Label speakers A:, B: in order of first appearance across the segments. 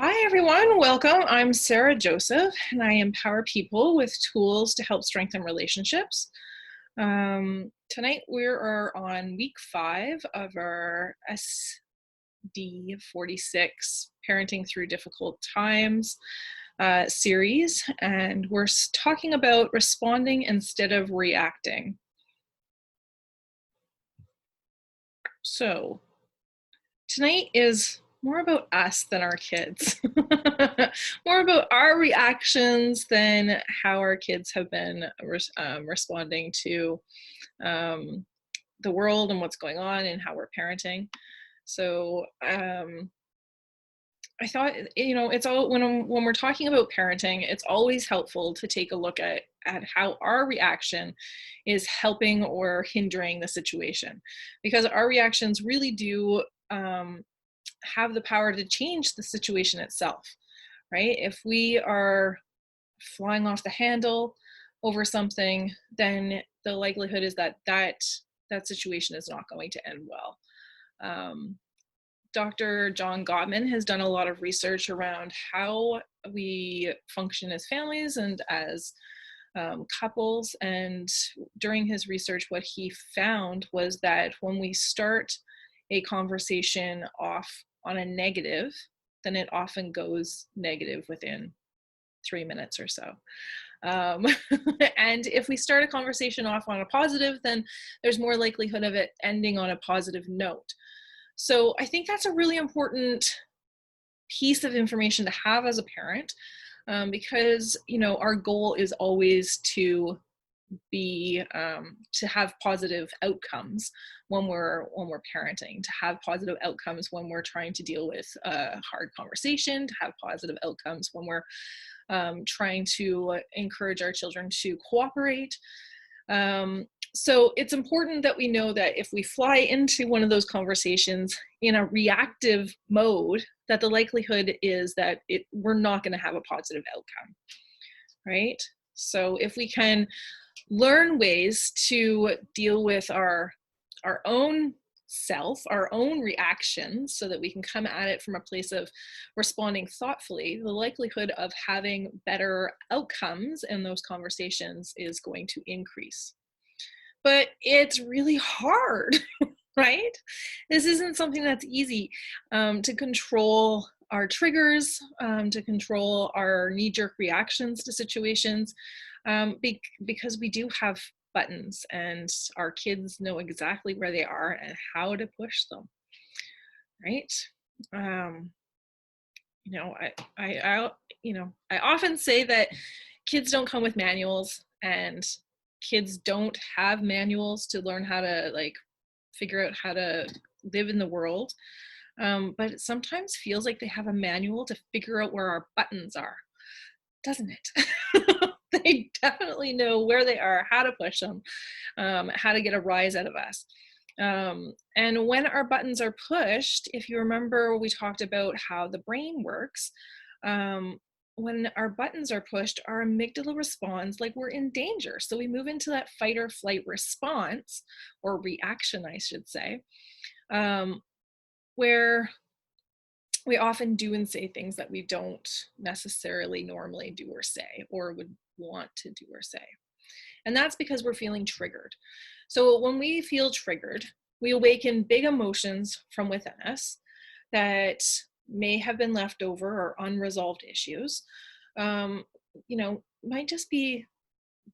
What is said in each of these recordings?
A: Hi, everyone. Welcome. I'm Sarah Joseph, and I empower people with tools to help strengthen relationships. Tonight, we are on week 5 of our SD 46 Parenting Through Difficult Times series, and we're talking about responding instead of reacting. So, tonight is more about us than our kids, more about our reactions than how our kids have been responding to the world and what's going on and how we're parenting. So I thought, it's all when we're talking about parenting, it's always helpful to take a look at how our reaction is helping or hindering the situation, because our reactions really do have the power to change the situation itself, right? If we are flying off the handle over something, then the likelihood is that situation is not going to end well. Dr. John Gottman has done a lot of research around how we function as families and as couples. And during his research, what he found was that when we start a conversation off on a negative, then it often goes negative within 3 minutes or so. And if we start a conversation off on a positive, then there's more likelihood of it ending on a positive note. So I think that's a really important piece of information to have as a parent, because our goal is always to have positive outcomes when we're parenting, to have positive outcomes when we're trying to deal with a hard conversation, to have positive outcomes when we're trying to encourage our children to cooperate. So it's important that we know that if we fly into one of those conversations in a reactive mode, that the likelihood is that we're not going to have a positive outcome, right? So if we can learn ways to deal with our own self, our own reactions, so that we can come at it from a place of responding thoughtfully, the likelihood of having better outcomes in those conversations is going to increase. But it's really hard, right? This isn't something that's easy to control our triggers, to control our knee-jerk reactions to situations, because we do have buttons and our kids know exactly where they are and how to push them, right? I often say that kids don't come with manuals, and kids don't have manuals to learn how to figure out how to live in the world. But it sometimes feels like they have a manual to figure out where our buttons are, doesn't it? They definitely know where they are, how to push them, how to get a rise out of us. And when our buttons are pushed, if you remember, we talked about how the brain works. When our buttons are pushed, our amygdala responds like we're in danger. So we move into that fight or flight response, or reaction, I should say, where we often do and say things that we don't necessarily normally do or say, or would want to do or say. And that's because we're feeling triggered. So when we feel triggered, we awaken big emotions from within us that may have been left over, or unresolved issues. Might just be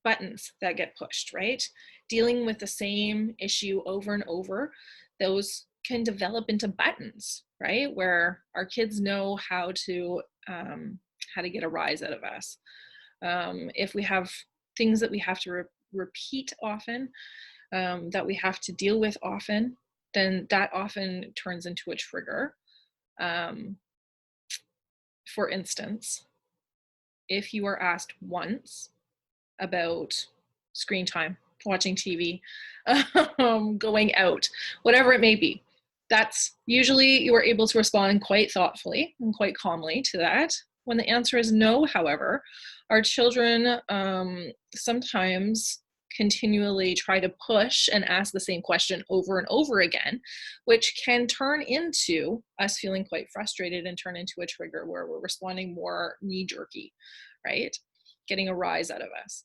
A: buttons that get pushed, right? Dealing with the same issue over and over, those can develop into buttons, right? Where our kids know how to get a rise out of us. If we have things that we have to repeat often, that we have to deal with often, then that often turns into a trigger. For instance, if you are asked once about screen time, watching TV, going out, whatever it may be, that's usually you are able to respond quite thoughtfully and quite calmly to that. When the answer is no, however, our children sometimes continually try to push and ask the same question over and over again, which can turn into us feeling quite frustrated and turn into a trigger where we're responding more knee-jerky, right? Getting a rise out of us.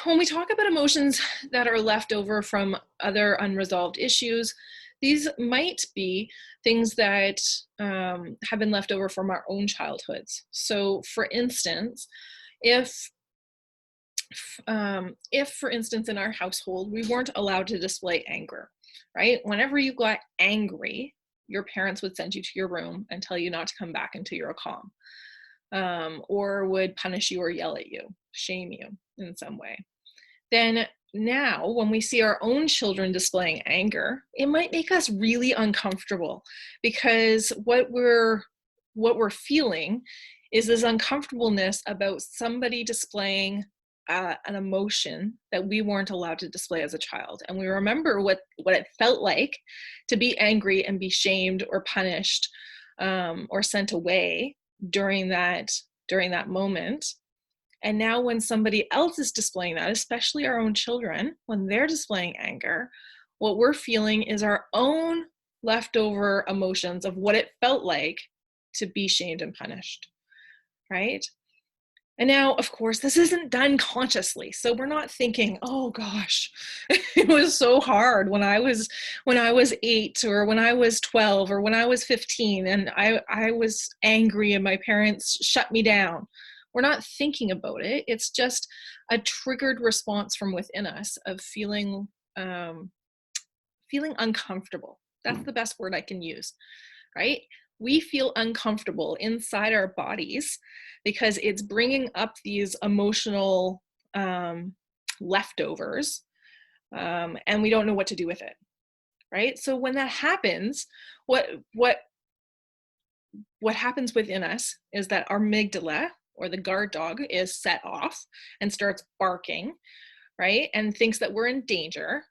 A: When we talk about emotions that are left over from other unresolved issues, these might be things that have been left over from our own childhoods. So, for instance, if for instance, in our household, we weren't allowed to display anger, right? Whenever you got angry, your parents would send you to your room and tell you not to come back until you're calm, or would punish you or yell at you, shame you in some way. Then now, when we see our own children displaying anger, it might make us really uncomfortable, because what we're feeling is this uncomfortableness about somebody displaying an emotion that we weren't allowed to display as a child. And we remember what it felt like to be angry and be shamed or punished, or sent away during that moment. And now when somebody else is displaying that, especially our own children, when they're displaying anger, what we're feeling is our own leftover emotions of what it felt like to be shamed and punished, right? And now, of course, this isn't done consciously. So we're not thinking, oh gosh, it was so hard when I was 8, or when I was 12, or when I was 15, and I was angry and my parents shut me down. We're not thinking about it. It's just a triggered response from within us of feeling uncomfortable. That's the best word I can use, right? We feel uncomfortable inside our bodies because it's bringing up these emotional leftovers, and we don't know what to do with it, right? So when that happens, what happens within us is that our amygdala, or the guard dog, is set off and starts barking, right? And thinks that we're in danger.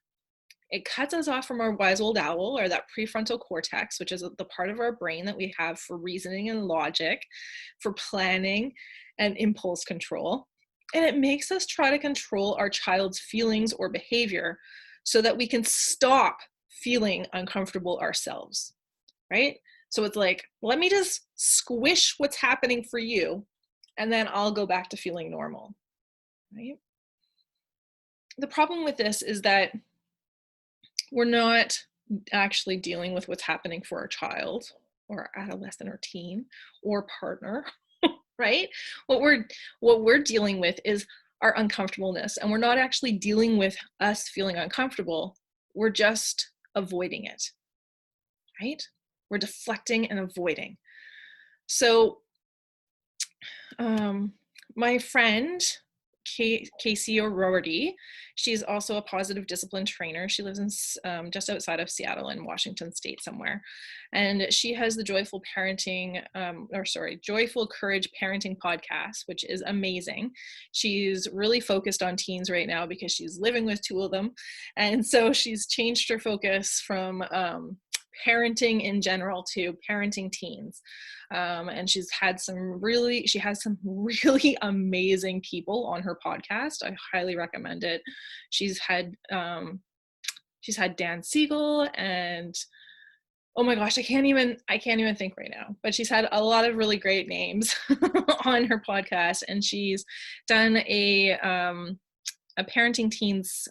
A: It cuts us off from our wise old owl, or that prefrontal cortex, which is the part of our brain that we have for reasoning and logic, for planning and impulse control. And it makes us try to control our child's feelings or behavior so that we can stop feeling uncomfortable ourselves, right? So it's like, let me just squish what's happening for you, and then I'll go back to feeling normal, right? The problem with this is that we're not actually dealing with what's happening for our child or adolescent or teen or partner, right? What we're dealing with is our uncomfortableness, and we're not actually dealing with us feeling uncomfortable. We're just avoiding it, right? We're deflecting and avoiding. So my friend, Casey O'Rourke, she's also a positive discipline trainer. She lives in just outside of Seattle in Washington State somewhere. And she has the Joyful Courage Parenting podcast, which is amazing. She's really focused on teens right now because she's living with 2 of them. And so she's changed her focus from parenting in general to parenting teens. And she has some really amazing people on her podcast. I highly recommend it. She's had Dan Siegel, and oh my gosh, I can't even think right now, but she's had a lot of really great names on her podcast, and she's done a parenting teens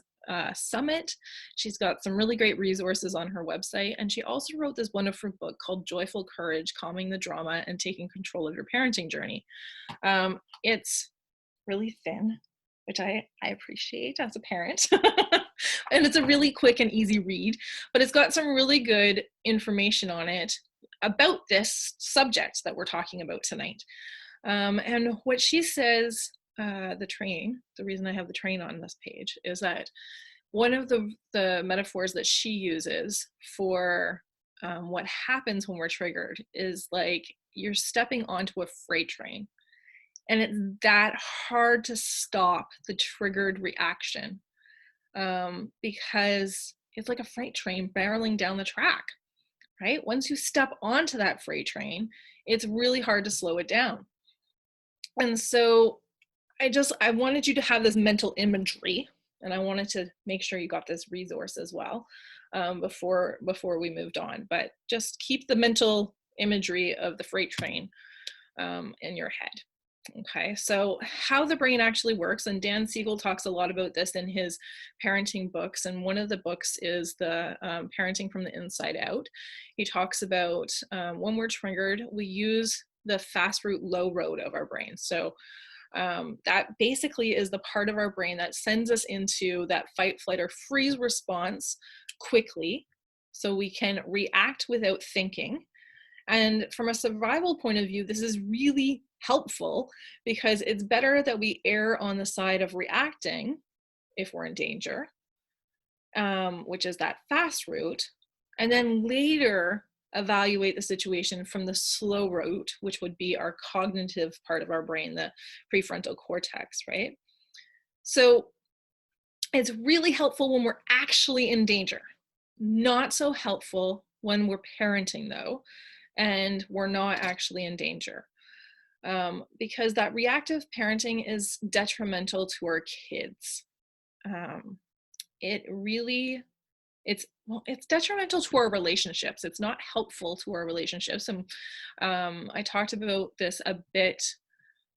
A: summit. She's got some really great resources on her website, and she also wrote this wonderful book called Joyful Courage: Calming the Drama and Taking Control of Your Parenting Journey. It's really thin, which I appreciate as a parent. And it's a really quick and easy read, but it's got some really good information on it about this subject that we're talking about tonight. And what she says, the reason I have the train on this page is that one of the metaphors that she uses for what happens when we're triggered is like you're stepping onto a freight train, and it's that hard to stop the triggered reaction, because it's like a freight train barreling down the track, right? Once you step onto that freight train, it's really hard to slow it down. And so I wanted you to have this mental imagery, and I wanted to make sure you got this resource as well, before we moved on. But just keep the mental imagery of the freight train in your head. Okay, so how the brain actually works, and Dan Siegel talks a lot about this in his parenting books, and one of the books is the Parenting from the Inside Out. He talks about when we're triggered, we use the fast route, low road of our brain. So that basically is the part of our brain that sends us into that fight, flight, or freeze response quickly, so we can react without thinking. And from a survival point of view, this is really helpful because it's better that we err on the side of reacting if we're in danger, which is that fast route, and then later evaluate the situation from the slow route, which would be our cognitive part of our brain, the prefrontal cortex, right? So it's really helpful when we're actually in danger. Not so helpful when we're parenting, though, and we're not actually in danger. Because that reactive parenting is detrimental to our kids. It's detrimental to our relationships. It's not helpful to our relationships. And I talked about this a bit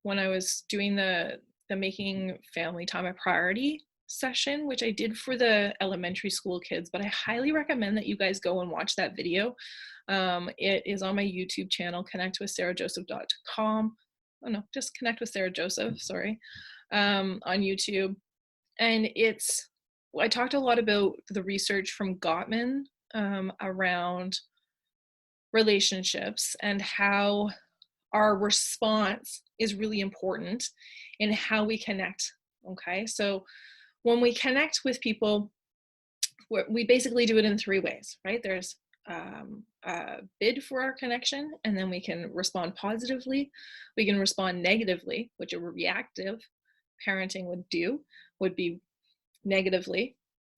A: when I was doing the Making Family Time a Priority session, which I did for the elementary school kids, but I highly recommend that you guys go and watch that video. It is on my YouTube channel, connectwithsarahjoseph.com. Oh no, just Connect with Sarah Joseph, sorry, on YouTube. And I talked a lot about the research from Gottman around relationships and how our response is really important in how we connect. Okay, so when we connect with people, we basically do it in 3 ways, right? There's a bid for our connection, and then we can respond positively. We can respond negatively, which a reactive parenting would be negatively,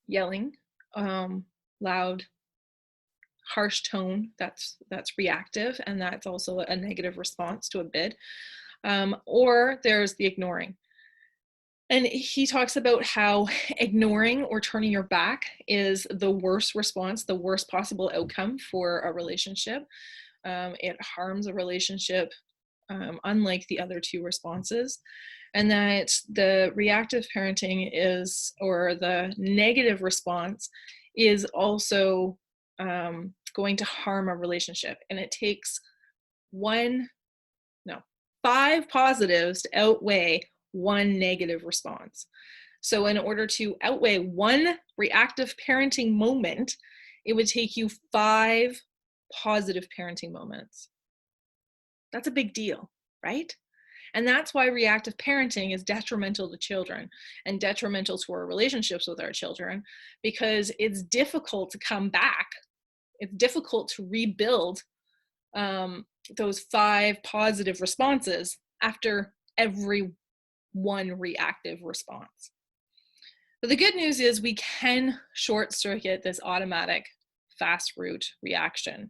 A: yelling, loud, harsh tone. That's reactive, and that's also a negative response to a bid. Or there's the ignoring. And he talks about how ignoring or turning your back is the worst response, the worst possible outcome for a relationship. It harms a relationship, unlike the other 2 responses. And that the reactive parenting or the negative response is also going to harm a relationship. And it takes 5 positives to outweigh 1 negative response. So in order to outweigh 1 reactive parenting moment, it would take you 5 positive parenting moments. That's a big deal, right? And that's why reactive parenting is detrimental to children and detrimental to our relationships with our children, because it's difficult to come back. It's difficult to rebuild those 5 positive responses after every 1 reactive response. But the good news is we can short circuit this automatic fast route reaction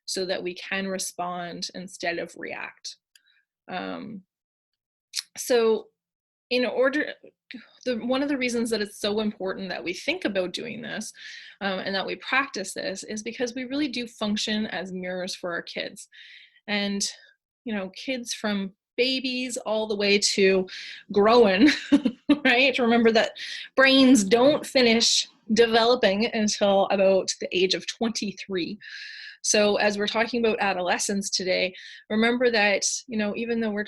A: so that we can respond instead of react. So one of the reasons that it's so important that we think about doing this and that we practice this is because we really do function as mirrors for our kids. And, kids from babies all the way to growing, right? Remember that brains don't finish developing until about the age of 23. So as we're talking about adolescents today, remember that, even though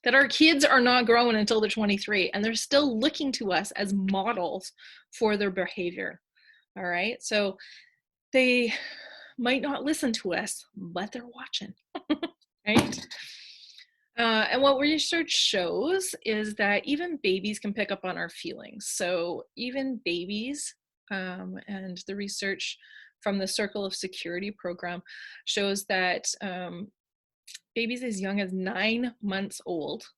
A: that our kids are not growing until they're 23, and they're still looking to us as models for their behavior. All right. So they might not listen to us, but they're watching, right? And what research shows is that even babies can pick up on our feelings. So even babies, and the research from the Circle of Security program shows that babies as young as 9 months old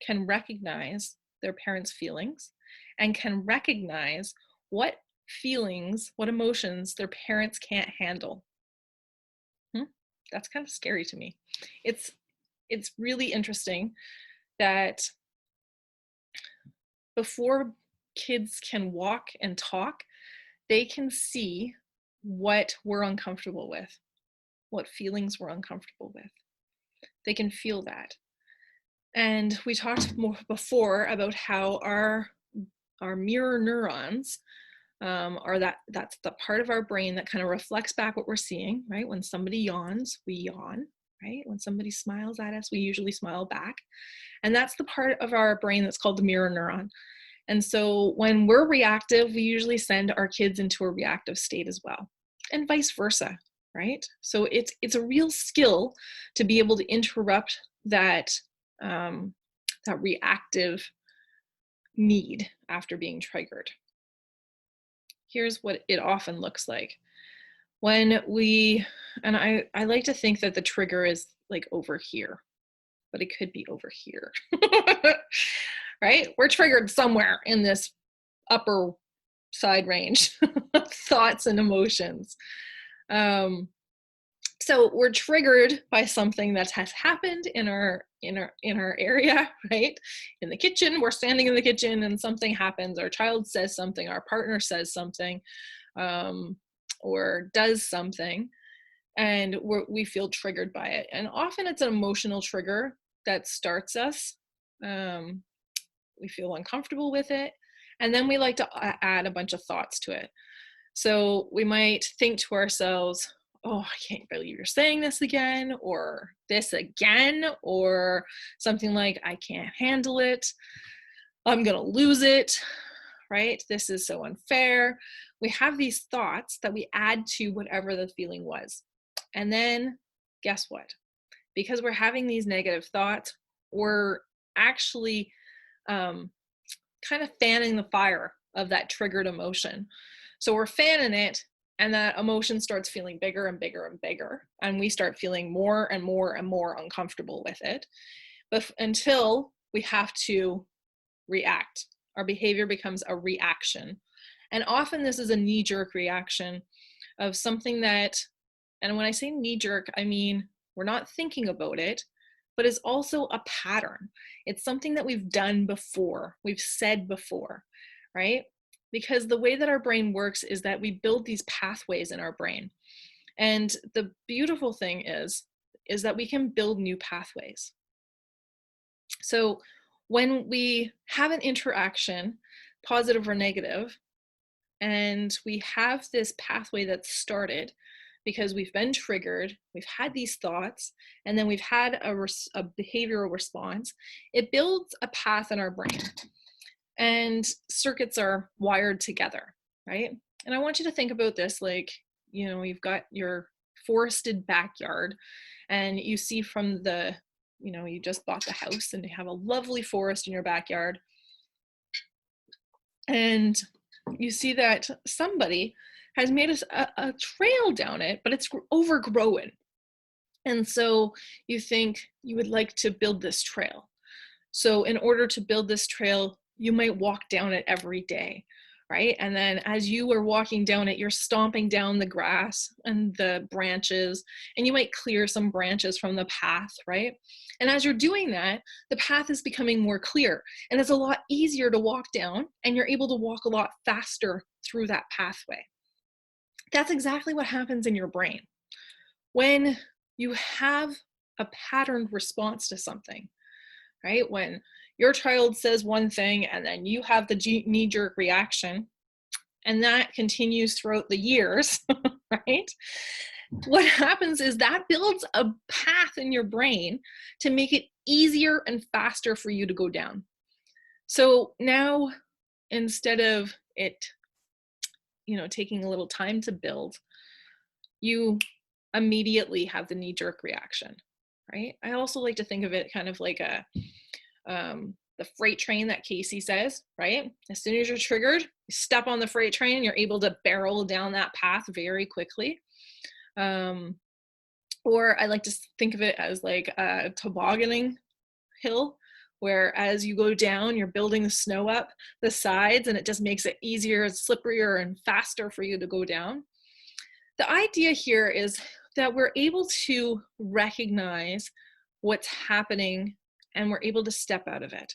A: can recognize their parents' feelings and can recognize what emotions their parents can't handle. That's kind of scary to me. It's it's really interesting that before kids can walk and talk, they can see what we're uncomfortable with, what feelings we're uncomfortable with. They can feel that. And we talked more before about how our mirror neurons that's the part of our brain that kind of reflects back what we're seeing, right? When somebody yawns, we yawn, right? When somebody smiles at us, we usually smile back. And that's the part of our brain that's called the mirror neuron. And so when we're reactive, we usually send our kids into a reactive state as well, and vice versa, right? So it's a real skill to be able to interrupt that that reactive need after being triggered. Here's what it often looks like. When we, and I like to think that the trigger is like over here, but it could be over here, right? We're triggered somewhere in this upper side range of thoughts and emotions. So we're triggered by something that has happened in our area, right? In the kitchen, we're standing in the kitchen and something happens. Our child says something, our partner says something, or does something, and we feel triggered by it. And often it's an emotional trigger that starts us. We feel uncomfortable with it, and then we like to add a bunch of thoughts to it. So we might think to ourselves, oh, I can't believe you're saying this again, or this again, or something like, I can't handle it, I'm gonna lose it, right? This is so unfair. We have these thoughts that we add to whatever the feeling was. And then guess what? Because we're having these negative thoughts, we're actually kind of fanning the fire of that triggered emotion. So we're fanning it, and that emotion starts feeling bigger and bigger and bigger, and we start feeling more and more and more uncomfortable with it, but until we have to react. Our behavior becomes a reaction. And often this is a knee-jerk reaction of something that, and when I say knee-jerk, I mean we're not thinking about it, but it's also a pattern. It's something that we've done before, we've said before, right? Because the way that our brain works is that we build these pathways in our brain. And the beautiful thing is that we can build new pathways. So when we have an interaction, positive or negative, and we have this pathway that's started because we've been triggered, we've had these thoughts, and then we've had a behavioral response, it builds a path in our brain. And circuits are wired together, right? And I want you to think about this like, you've got your forested backyard, and you see from the, you just bought the house and you have a lovely forest in your backyard. And you see that somebody has made a trail down it, but it's overgrown. And so you think you would like to build this trail. So in order to build this trail, you might walk down it every day, right? And then as you are walking down it, you're stomping down the grass and the branches, and you might clear some branches from the path, right? And as you're doing that, the path is becoming more clear, and it's a lot easier to walk down, and you're able to walk a lot faster through that pathway. That's exactly what happens in your brain. When you have a patterned response to something, right? When your child says one thing and then you have the knee-jerk reaction, and that continues throughout the years, right? What happens is that builds a path in your brain to make it easier and faster for you to go down. So now, instead of it, taking a little time to build, you immediately have the knee-jerk reaction, right? I also like to think of it kind of like the freight train that Casey says, right? As soon as you're triggered, you step on the freight train, you're able to barrel down that path very quickly. Or I like to think of it as like a tobogganing hill, where as you go down, you're building the snow up the sides, and it just makes it easier, slipperier, and faster for you to go down. The idea here is that we're able to recognize what's happening, and we're able to step out of it,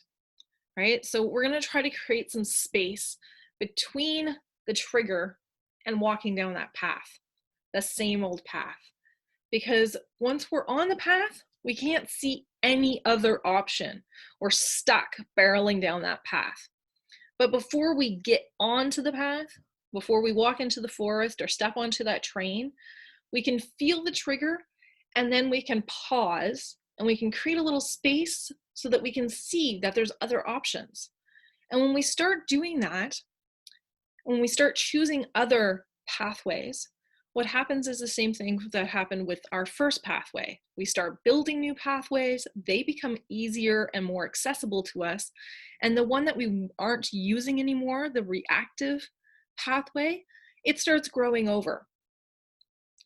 A: right? So we're going to try to create some space between the trigger and walking down that path, the same old path. Because once we're on the path, we can't see any other option. We're stuck barreling down that path. But before we get onto the path, before we walk into the forest or step onto that train, we can feel the trigger, and then we can pause and we can create a little space so that we can see that there's other options. And when we start doing that, when we start choosing other pathways, what happens is the same thing that happened with our first pathway. We start building new pathways, they become easier and more accessible to us. And the one that we aren't using anymore, the reactive pathway, it starts growing over.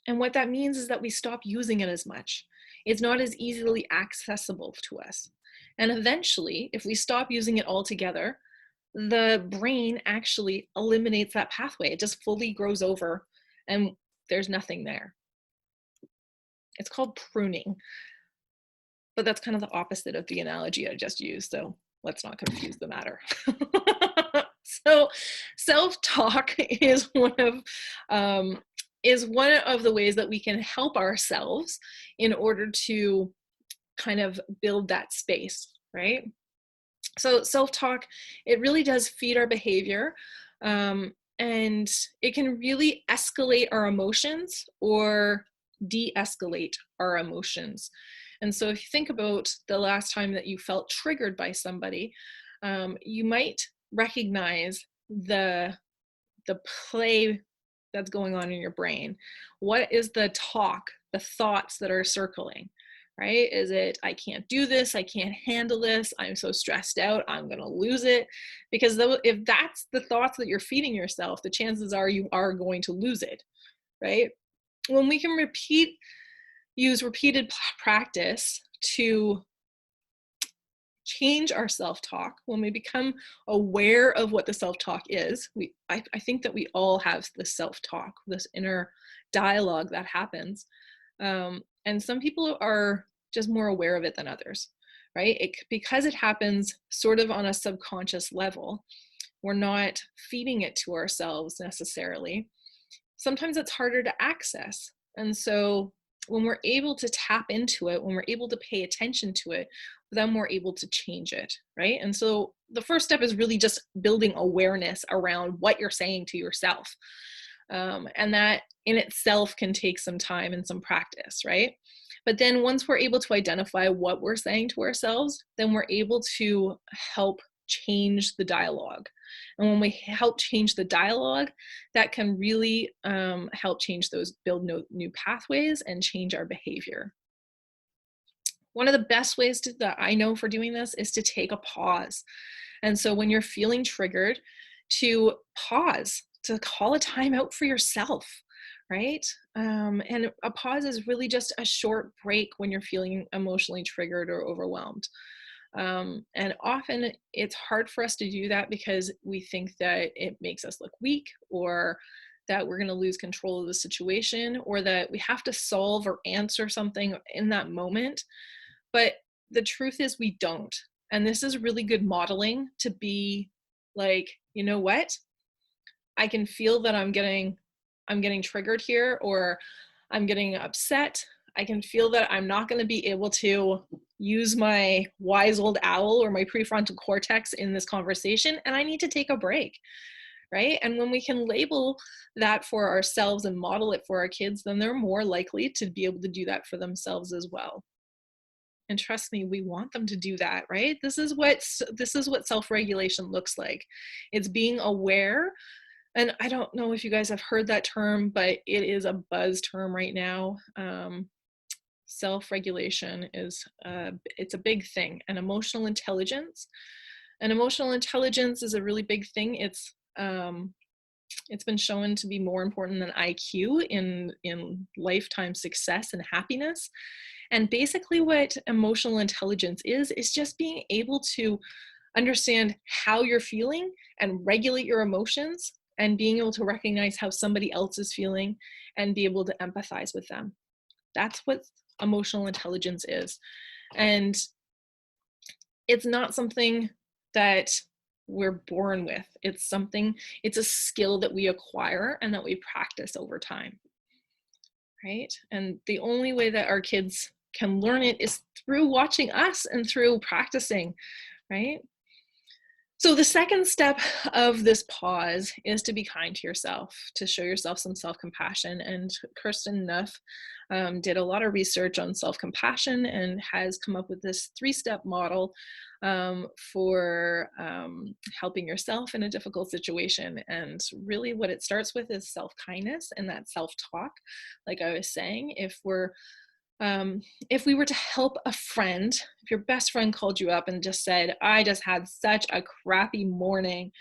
A: And what that means is that we stop using it as much. It's not as easily accessible to us. And eventually, if we stop using it altogether, the brain actually eliminates that pathway. It just fully grows over and there's nothing there. It's called pruning, but that's kind of the opposite of the analogy I just used. So let's not confuse the matter. So self-talk is one of the ways that we can help ourselves in order to kind of build that space, right? So self-talk, it really does feed our behavior, and it can really escalate our emotions or de-escalate our emotions. And so if you think about the last time that you felt triggered by somebody, you might recognize the play that's going on in your brain. What is the talk, the thoughts that are circling, right? Is it, I can't do this, I can't handle this, I'm so stressed out, I'm gonna lose it? Because if that's the thoughts that you're feeding yourself, the chances are you are going to lose it, right? When we can use repeated practice to change our self-talk, when we become aware of what the self-talk is, I think that we all have this self-talk, this inner dialogue that happens. And some people are just more aware of it than others, right? Because it happens sort of on a subconscious level, we're not feeding it to ourselves necessarily. Sometimes it's harder to access. And so when we're able to tap into it, when we're able to pay attention to it, then we're able to change it, right? And so the first step is really just building awareness around what you're saying to yourself. And that in itself can take some time and some practice, right? But then once we're able to identify what we're saying to ourselves, then we're able to help change the dialogue. And when we help change the dialogue, that can really help change those, build new pathways and change our behavior. One of the best ways that I know for doing this is to take a pause. And so when you're feeling triggered, to pause, to call a time out for yourself, right? And a pause is really just a short break when you're feeling emotionally triggered or overwhelmed. And often it's hard for us to do that because we think that it makes us look weak, or that we're going to lose control of the situation, or that we have to solve or answer something in that moment. But the truth is we don't. And this is really good modeling to be like, you know what? I can feel that I'm getting triggered here, or I'm getting upset. I can feel that I'm not going to be able to use my wise old owl or my prefrontal cortex in this conversation, and I need to take a break, right? And when we can label that for ourselves and model it for our kids, then they're more likely to be able to do that for themselves as well. And trust me, we want them to do that, right? This is what self-regulation looks like. It's being aware. And I don't know if you guys have heard that term, but it is a buzz term right now. Self-regulation is it's a big thing. And emotional intelligence is a really big thing. It's been shown to be more important than IQ in lifetime success and happiness. And basically what emotional intelligence is just being able to understand how you're feeling and regulate your emotions, and being able to recognize how somebody else is feeling and be able to empathize with them. That's what emotional intelligence is. And it's not something that we're born with. It's a skill that we acquire and that we practice over time, right? And the only way that our kids can learn it is through watching us and through practicing, right? So the second step of this pause is to be kind to yourself, to show yourself some self-compassion. And Kirsten Neff did a lot of research on self-compassion and has come up with this 3-step model for helping yourself in a difficult situation. And really what it starts with is self-kindness and that self-talk. Like I was saying, if we were to help a friend, if your best friend called you up and just said, I just had such a crappy morning.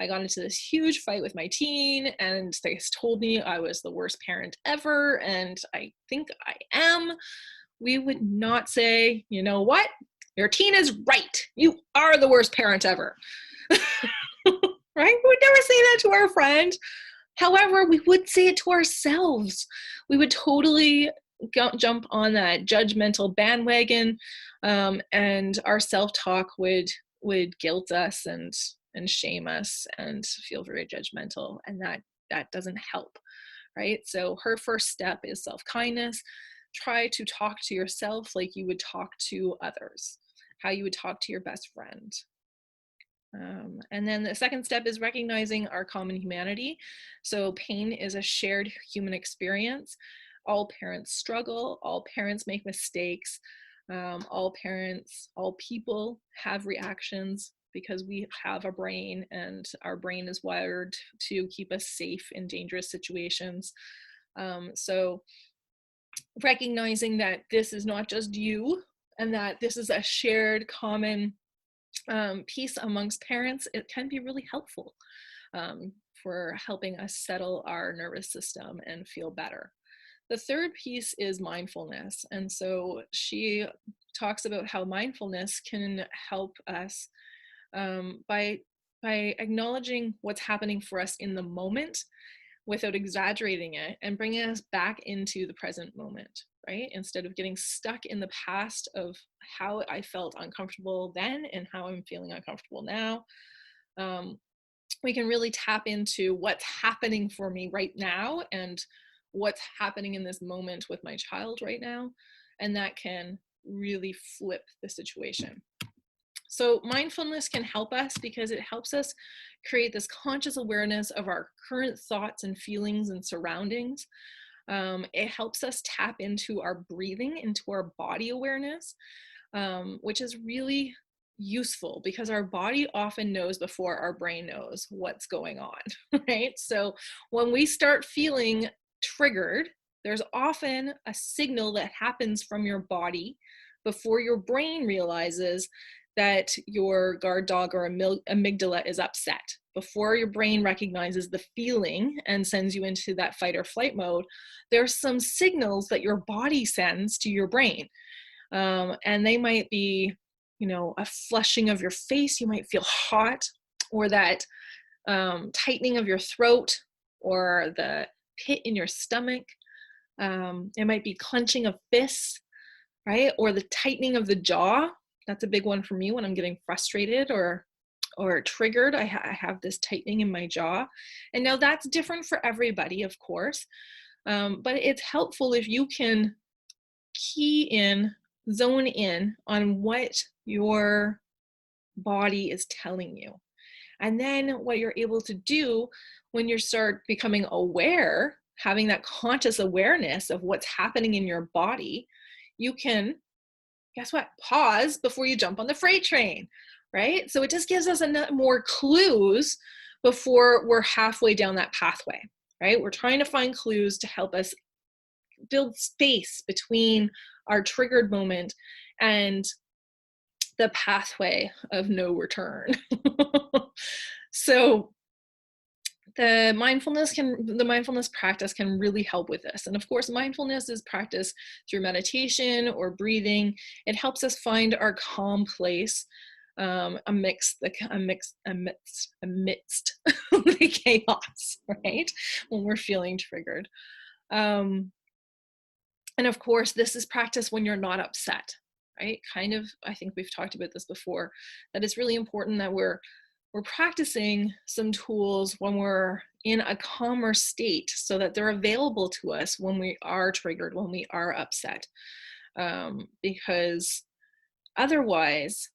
A: I got into this huge fight with my teen and they told me I was the worst parent ever, and I think I am. We would not say, you know what? Your teen is right. You are the worst parent ever. Right? We would never say that to our friend. However, we would say it to ourselves. We would totally jump on that judgmental bandwagon, and our self-talk would guilt us and shame us and feel very judgmental, and that doesn't help, right? So her first step is self-kindness. Try to talk to yourself like you would talk to others, how you would talk to your best friend. And then the second step is recognizing our common humanity. So pain is a shared human experience. All parents struggle, all parents make mistakes, all people have reactions because we have a brain, and our brain is wired to keep us safe in dangerous situations. So recognizing that this is not just you, and that this is a shared common piece amongst parents, it can be really helpful for helping us settle our nervous system and feel better. The third piece is mindfulness. And so she talks about how mindfulness can help us by acknowledging what's happening for us in the moment without exaggerating it, and bringing us back into the present moment, right? Instead of getting stuck in the past of how I felt uncomfortable then and how I'm feeling uncomfortable now. We can really tap into what's happening for me right now and what's happening in this moment with my child right now. And that can really flip the situation. So mindfulness can help us because it helps us create this conscious awareness of our current thoughts and feelings and surroundings. It helps us tap into our breathing, into our body awareness, which is really useful because our body often knows before our brain knows what's going on, right? So when we start feeling triggered, there's often a signal that happens from your body before your brain realizes that your guard dog or amygdala is upset. Before your brain recognizes the feeling and sends you into that fight or flight mode, there's some signals that your body sends to your brain. And they might be, a flushing of your face, you might feel hot, or that tightening of your throat, or the pit in your stomach. It might be clenching of fists, right? Or the tightening of the jaw. That's a big one for me when I'm getting frustrated or triggered. I have this tightening in my jaw. And now that's different for everybody, of course. But it's helpful if you can zone in on what your body is telling you. And then what you're able to do when you start becoming aware, having that conscious awareness of what's happening in your body, you can, guess what? Pause before you jump on the freight train, right? So it just gives us more clues before we're halfway down that pathway, right? We're trying to find clues to help us build space between our triggered moment and the pathway of no return. So the mindfulness practice can really help with this. And of course, mindfulness is practiced through meditation or breathing. It helps us find our calm place amidst the chaos, right? When we're feeling triggered. And of course, this is practice when you're not upset. right? Kind of, I think we've talked about this before, that it's really important that we're practicing some tools when we're in a calmer state so that they're available to us when we are triggered, when we are upset. Because otherwise,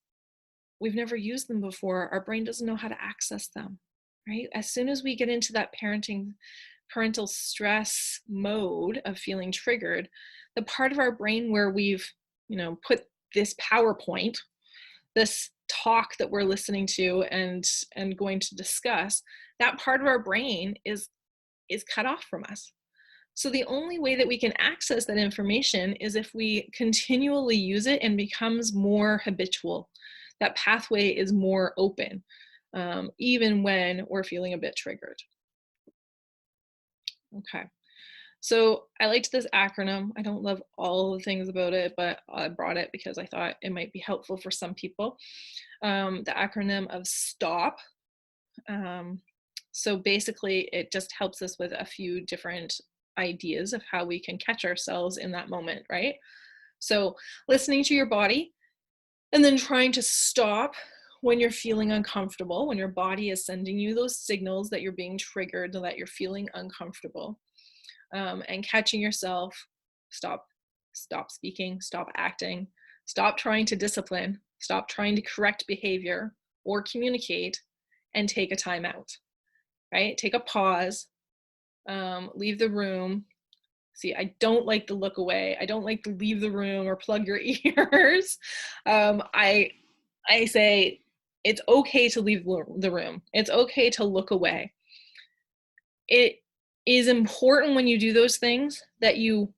A: we've never used them before. Our brain doesn't know how to access them, right? As soon as we get into that parental stress mode of feeling triggered, the part of our brain where we've, put this PowerPoint, this talk that we're listening to and going to discuss, that part of our brain is cut off from us. So the only way that we can access that information is if we continually use it and becomes more habitual. That pathway is more open, even when we're feeling a bit triggered. Okay. So I liked this acronym. I don't love all the things about it, but I brought it because I thought it might be helpful for some people. The acronym of STOP. So basically, it just helps us with a few different ideas of how we can catch ourselves in that moment, right? So listening to your body and then trying to stop when you're feeling uncomfortable, when your body is sending you those signals that you're being triggered, that you're feeling uncomfortable. And catching yourself, stop speaking, stop acting, stop trying to discipline, stop trying to correct behavior or communicate, and take a time out, right? Take a pause, leave the room. See, I don't like to look away. I don't like to leave the room or plug your ears. I say it's okay to leave the room. It's okay to look away. It is important when you do those things that you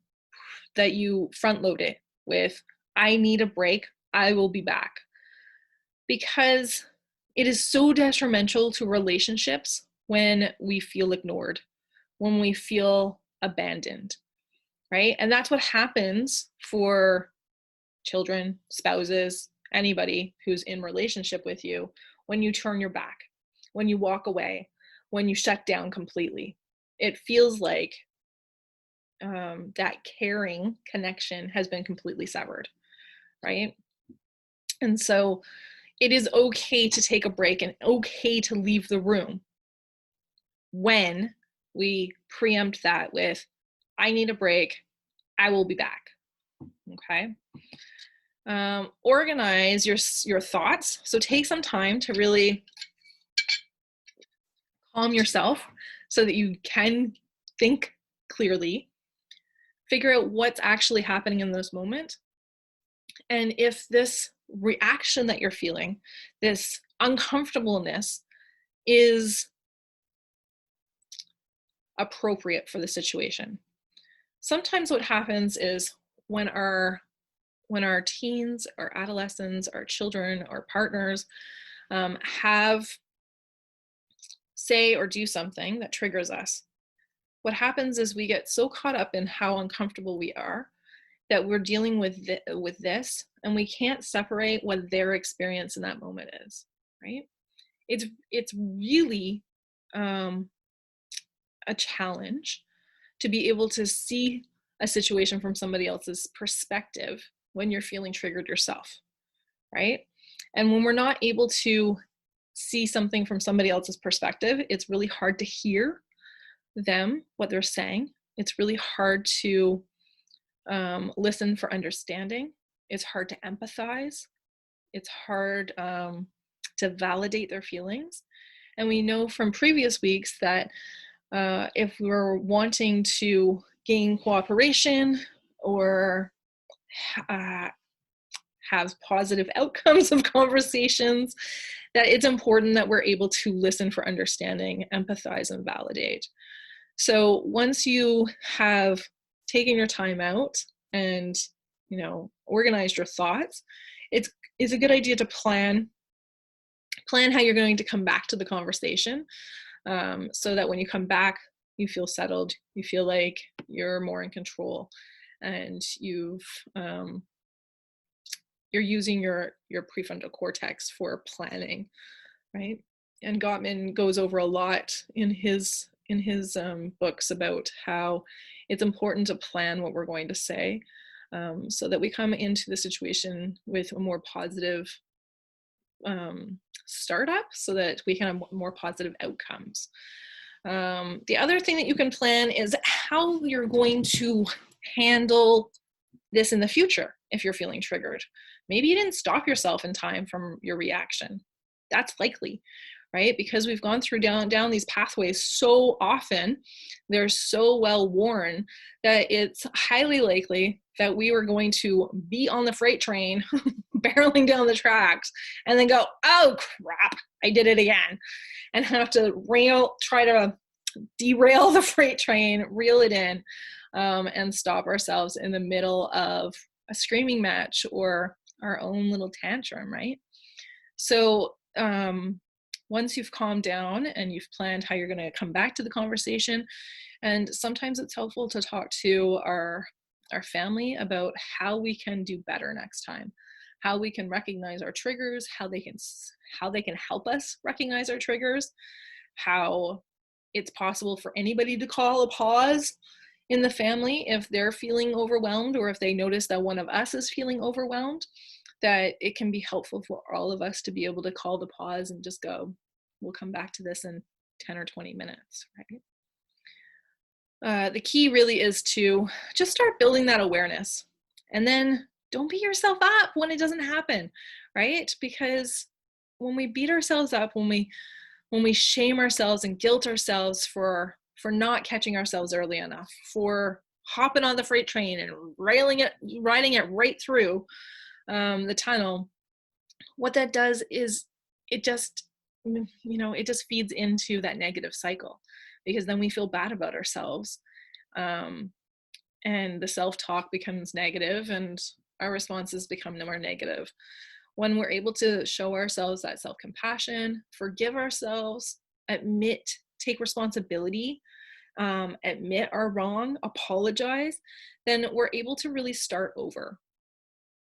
A: front load it with, I need a break, I will be back. Because it is so detrimental to relationships when we feel ignored, when we feel abandoned, right? And that's what happens for children, spouses, anybody who's in relationship with you when you turn your back, when you walk away, when you shut down completely. It feels like that caring connection has been completely severed, right? And so it is okay to take a break and okay to leave the room when we preempt that with, I need a break, I will be back, okay? Organize your thoughts. So take some time to really calm yourself so that you can think clearly, figure out what's actually happening in this moment. And if this reaction that you're feeling, this uncomfortableness, is appropriate for the situation. Sometimes what happens is when our teens, our adolescents, our children, our partners have say or do something that triggers us, what happens is we get so caught up in how uncomfortable we are that we're dealing with this, and we can't separate what their experience in that moment is, right? It's really a challenge to be able to see a situation from somebody else's perspective when you're feeling triggered yourself, right? And when we're not able to see something from somebody else's perspective, it's really hard to hear them, what they're saying. It's really hard to listen for understanding. It's hard to empathize. It's hard to validate their feelings. And we know from previous weeks that if we're wanting to gain cooperation or have positive outcomes of conversations, that it's important that we're able to listen for understanding, empathize, and validate. So once you have taken your time out and, organized your thoughts, it's a good idea to plan how you're going to come back to the conversation, so that when you come back, you feel settled, you feel like you're more in control, and you're using your prefrontal cortex for planning, right? And Gottman goes over a lot in his books about how it's important to plan what we're going to say, so that we come into the situation with a more positive startup, so that we can have more positive outcomes. The other thing that you can plan is how you're going to handle this in the future if you're feeling triggered. Maybe you didn't stop yourself in time from your reaction. That's likely, right? Because we've gone through down these pathways so often, they're so well worn that it's highly likely that we were going to be on the freight train barreling down the tracks and then go, oh crap, I did it again, and have to try to derail the freight train, reel it in, and stop ourselves in the middle of a screaming match or our own little tantrum, right? So once you've calmed down and you've planned how you're going to come back to the conversation, and sometimes it's helpful to talk to our family about how we can do better next time, how we can recognize our triggers, how they can help us recognize our triggers, how it's possible for anybody to call a pause in the family if they're feeling overwhelmed, or if they notice that one of us is feeling overwhelmed, that it can be helpful for all of us to be able to call the pause and just go, we'll come back to this in 10 or 20 minutes, right? The key really is to just start building that awareness, and then don't beat yourself up when it doesn't happen, right? Because when we beat ourselves up, when we shame ourselves and guilt ourselves for not catching ourselves early enough, for hopping on the freight train and riding it right through the tunnel, what that does is it just feeds into that negative cycle, because then we feel bad about ourselves, and the self-talk becomes negative and our responses become more negative. When we're able to show ourselves that self-compassion, forgive ourselves, take responsibility, admit our wrong, apologize, then we're able to really start over.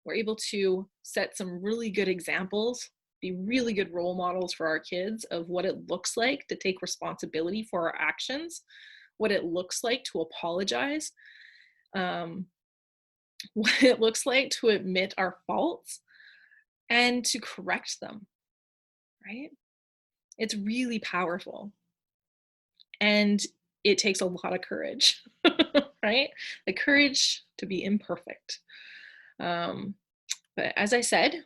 A: We're able to set some really good examples, be really good role models for our kids of what it looks like to take responsibility for our actions, what it looks like to apologize, what it looks like to admit our faults and to correct them, right? It's really powerful. And it takes a lot of courage, right? The courage to be imperfect. But as I said,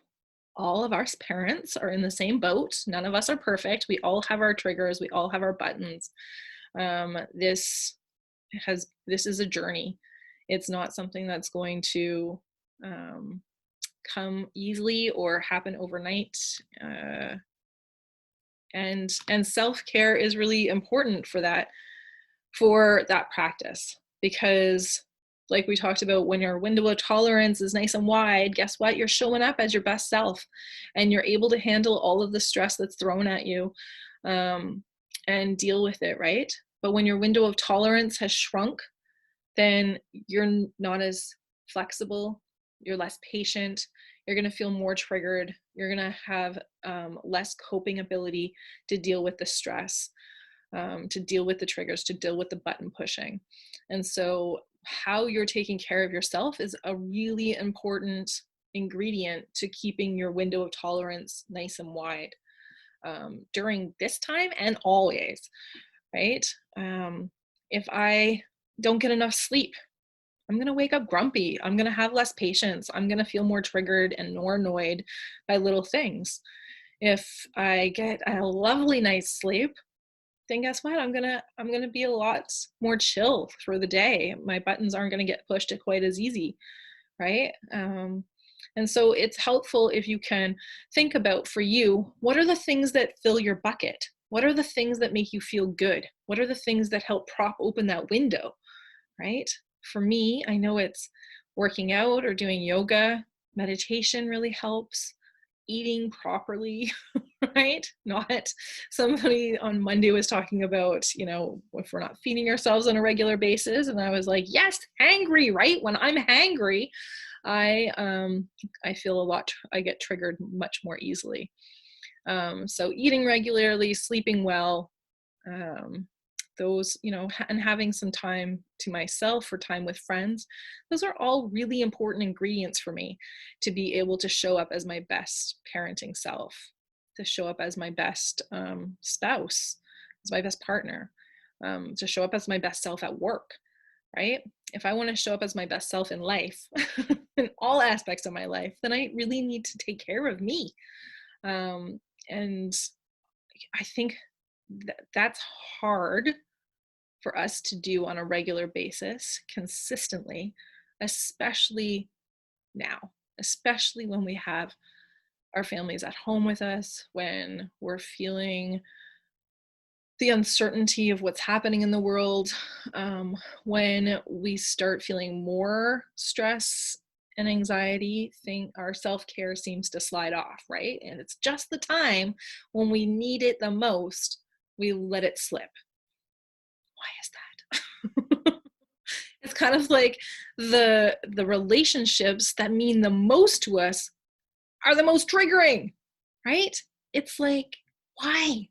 A: all of us parents are in the same boat. None of us are perfect. We all have our triggers. We all have our buttons. This is a journey. It's not something that's going to come easily or happen overnight. And self-care is really important for that practice, because like we talked about, when your window of tolerance is nice and wide, guess what? You're showing up as your best self, and you're able to handle all of the stress that's thrown at you, and deal with it, right? But when your window of tolerance has shrunk, then you're not as flexible, you're less patient, you're going to feel more triggered, you're going to have less coping ability to deal with the stress, to deal with the triggers, to deal with the button pushing. And so how you're taking care of yourself is a really important ingredient to keeping your window of tolerance nice and wide, during this time and always, right? If I don't get enough sleep, I'm going to wake up grumpy. I'm going to have less patience. I'm going to feel more triggered and more annoyed by little things. If I get a lovely night's sleep, then guess what? I'm gonna be a lot more chill through the day. My buttons aren't gonna get pushed quite as easy, right? And so it's helpful if you can think about, for you, what are the things that fill your bucket? What are the things that make you feel good? What are the things that help prop open that window, right? For me, I know it's working out or doing yoga. Meditation really helps. Eating properly, right? Not, somebody on Monday was talking about, if we're not feeding ourselves on a regular basis, and I was like, yes, hangry, right? When I'm hangry, I feel I get triggered much more easily. So eating regularly, sleeping well, those, and having some time to myself or time with friends, those are all really important ingredients for me to be able to show up as my best parenting self, to show up as my best spouse, as my best partner, to show up as my best self at work, right? If I want to show up as my best self in life, in all aspects of my life, then I really need to take care of me. And I think that's hard for us to do on a regular basis, consistently, especially now, especially when we have our families at home with us, when we're feeling the uncertainty of what's happening in the world, when we start feeling more stress and anxiety, our self-care seems to slide off, right? And it's just the time when we need it the most, we let it slip. Why is that? It's kind of like the relationships that mean the most to us are the most triggering, right? It's like, why?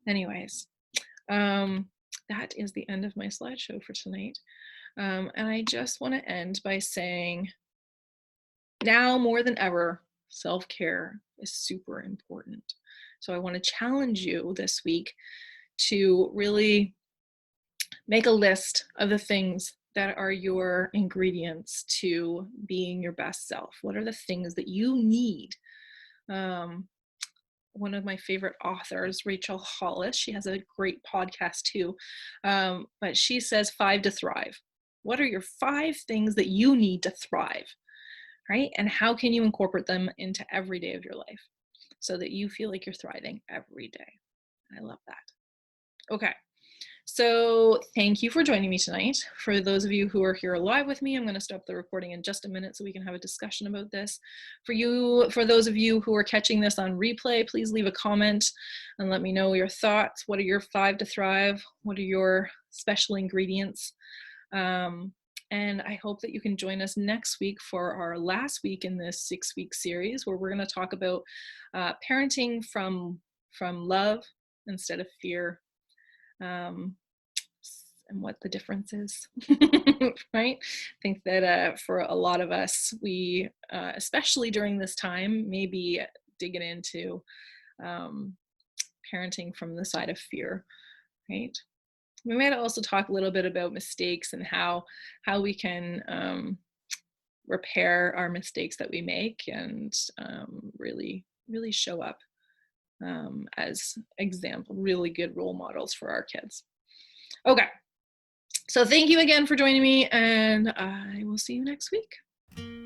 A: Anyways, that is the end of my slideshow for tonight. And I just want to end by saying, now more than ever, self-care is super important. So I want to challenge you this week to really make a list of the things that are your ingredients to being your best self. What are the things that you need? One of my favorite authors, Rachel Hollis, she has a great podcast too, but she says 5 to thrive. What are your 5 things that you need to thrive, right? And how can you incorporate them into every day of your life so that you feel like you're thriving every day? I love that. Okay. So thank you for joining me tonight. For those of you who are here live with me, I'm going to stop the recording in just a minute so we can have a discussion about this. For those of you who are catching this on replay, please leave a comment and let me know your thoughts. What are your 5 to thrive? What are your special ingredients? And I hope that you can join us next week for our last week in this 6-week series, where we're going to talk about parenting from love instead of fear. And what the difference is, right? I think that for a lot of us, we, especially during this time, maybe digging into parenting from the side of fear, right? We might also talk a little bit about mistakes and how we can repair our mistakes that we make and really show up as really good role models for our kids. Okay, so thank you again for joining me, and I will see you next week.